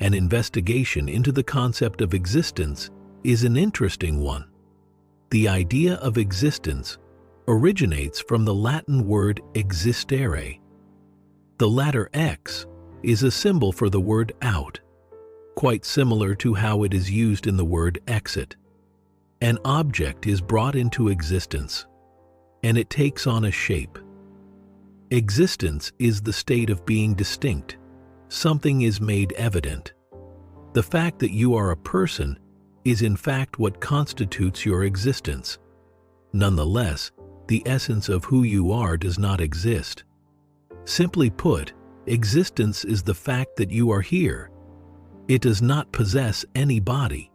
and investigation into the concept of existence is an interesting one. The idea of existence originates from the Latin word existere. The latter X is a symbol for the word out, quite similar to how it is used in the word exit. An object is brought into existence, and it takes on a shape. Existence is the state of being distinct. Something is made evident. The fact that you are a person is in fact what constitutes your existence. Nonetheless, the essence of who you are does not exist. Simply put, existence is the fact that you are here. It does not possess any body.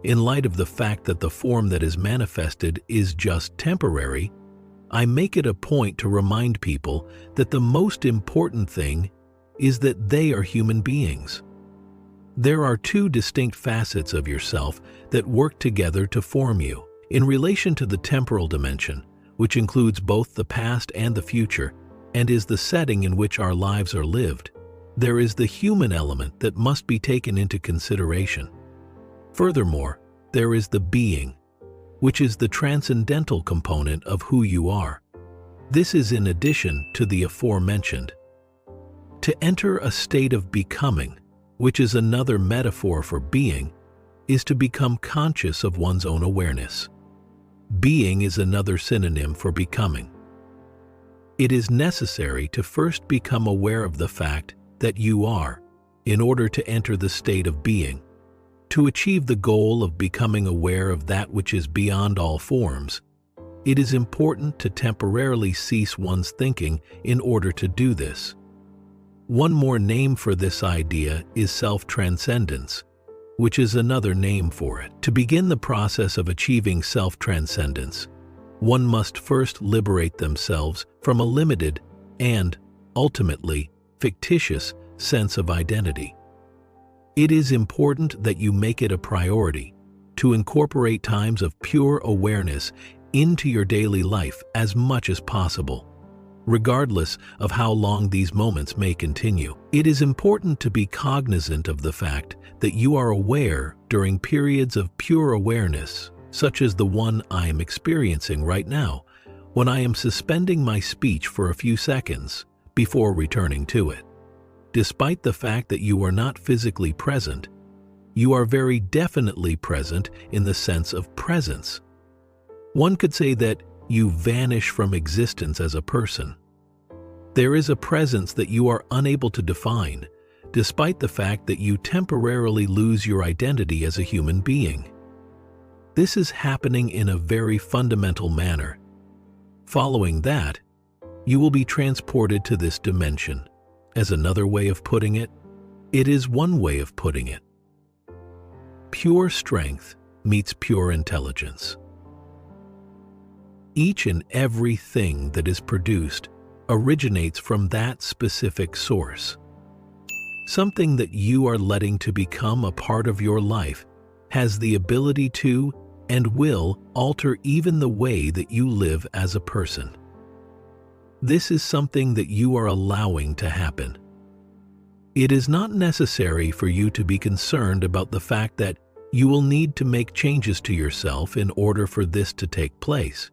In light of the fact that the form that is manifested is just temporary, I make it a point to remind people that the most important thing is that they are human beings. There are two distinct facets of yourself that work together to form you. In relation to the temporal dimension, which includes both the past and the future, and is the setting in which our lives are lived, there is the human element that must be taken into consideration. Furthermore, there is the being, which is the transcendental component of who you are. This is in addition to the aforementioned. To enter a state of becoming, which is another metaphor for being, is to become conscious of one's own awareness. Being is another synonym for becoming. It is necessary to first become aware of the fact that you are, in order to enter the state of being. To achieve the goal of becoming aware of that which is beyond all forms, it is important to temporarily cease one's thinking in order to do this. One more name for this idea is self-transcendence, which is another name for it. To begin the process of achieving self-transcendence, one must first liberate themselves from a limited and, ultimately, fictitious sense of identity. It is important that you make it a priority to incorporate times of pure awareness into your daily life as much as possible. Regardless of how long these moments may continue, it is important to be cognizant of the fact that you are aware during periods of pure awareness, such as the one I am experiencing right now, when I am suspending my speech for a few seconds before returning to it. Despite the fact that you are not physically present, you are very definitely present in the sense of presence. One could say that you vanish from existence as a person. There is a presence that you are unable to define, despite the fact that you temporarily lose your identity as a human being. This is happening in a very fundamental manner. Following that, you will be transported to this dimension. As another way of putting it, it is one way of putting it. Pure strength meets pure intelligence. Each and every thing that is produced originates from that specific source. Something that you are letting to become a part of your life has the ability to and will alter even the way that you live as a person. This is something that you are allowing to happen. It is not necessary for you to be concerned about the fact that you will need to make changes to yourself in order for this to take place.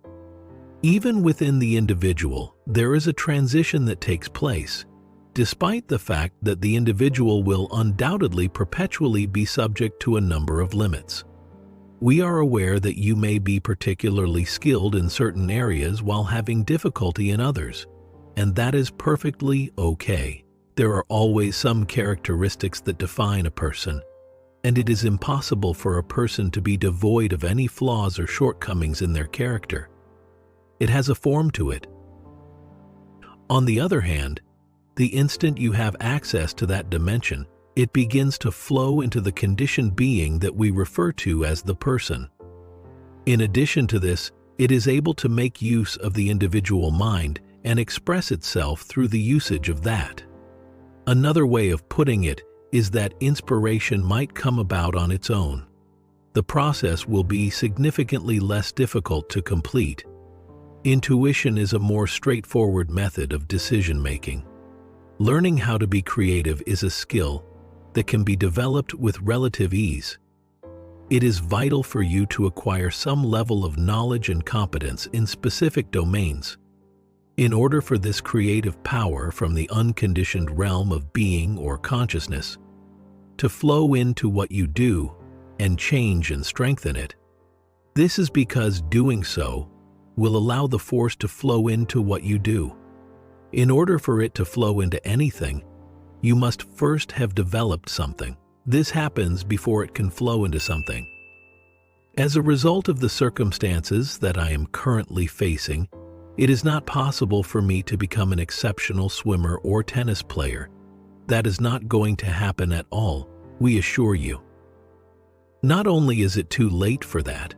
Even within the individual, there is a transition that takes place, despite the fact that the individual will undoubtedly perpetually be subject to a number of limits. We are aware that you may be particularly skilled in certain areas while having difficulty in others, and that is perfectly okay. There are always some characteristics that define a person, and it is impossible for a person to be devoid of any flaws or shortcomings in their character. It has a form to it. On the other hand, the instant you have access to that dimension, it begins to flow into the conditioned being that we refer to as the person. In addition to this, it is able to make use of the individual mind and express itself through the usage of that. Another way of putting it is that inspiration might come about on its own. The process will be significantly less difficult to complete. Intuition is a more straightforward method of decision-making. Learning how to be creative is a skill, that can be developed with relative ease. It is vital for you to acquire some level of knowledge and competence in specific domains. In order for this creative power from the unconditioned realm of being or consciousness to flow into what you do and change and strengthen it. This is because doing so will allow the force to flow into what you do. In order for it to flow into anything, you must first have developed something. This happens before it can flow into something. As a result of the circumstances that I am currently facing, it is not possible for me to become an exceptional swimmer or tennis player. That is not going to happen at all, we assure you. Not only is it too late for that,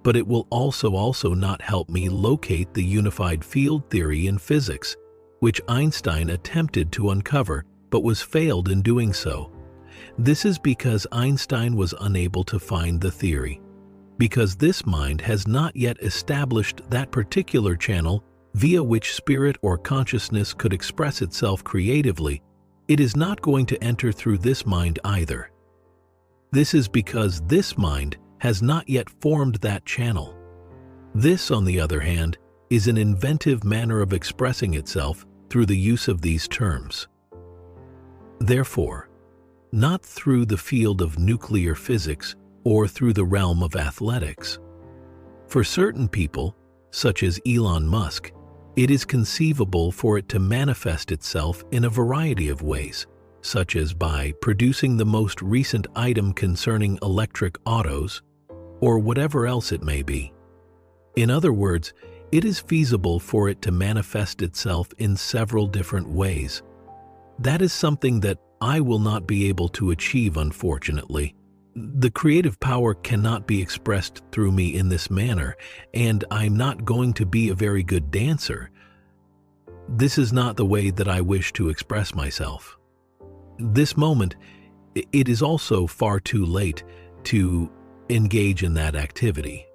but it will also not help me locate the unified field theory in physics, which Einstein attempted to uncover but was failed in doing so. This is because Einstein was unable to find the theory. Because this mind has not yet established that particular channel via which spirit or consciousness could express itself creatively, it is not going to enter through this mind either. This is because this mind has not yet formed that channel. This, on the other hand, is an inventive manner of expressing itself through the use of these terms. Therefore, not through the field of nuclear physics or through the realm of athletics. For certain people, such as Elon Musk, it is conceivable for it to manifest itself in a variety of ways, such as by producing the most recent item concerning electric autos, or whatever else it may be. In other words, it is feasible for it to manifest itself in several different ways. That is something that I will not be able to achieve, unfortunately. The creative power cannot be expressed through me in this manner, and I'm not going to be a very good dancer. This is not the way that I wish to express myself. This moment, it is also far too late to engage in that activity.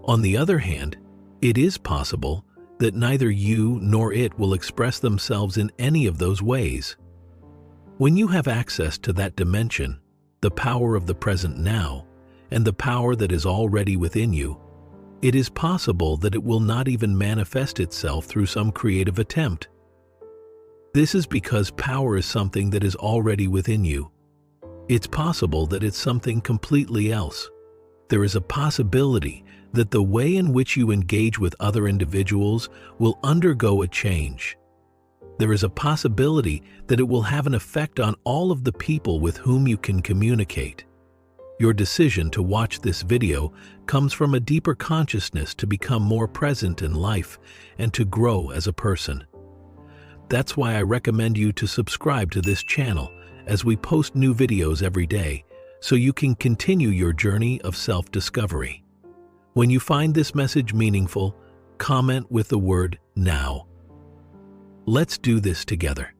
On the other hand, it is possible that neither you nor it will express themselves in any of those ways. When you have access to that dimension, the power of the present now, and the power that is already within you, it is possible that it will not even manifest itself through some creative attempt. This is because power is something that is already within you. It's possible that it's something completely else. There is a possibility that the way in which you engage with other individuals will undergo a change. There is a possibility that it will have an effect on all of the people with whom you can communicate. Your decision to watch this video comes from a deeper consciousness to become more present in life and to grow as a person. That's why I recommend you to subscribe to this channel as we post new videos every day so you can continue your journey of self-discovery. When you find this message meaningful, comment with the word "now." Let's do this together.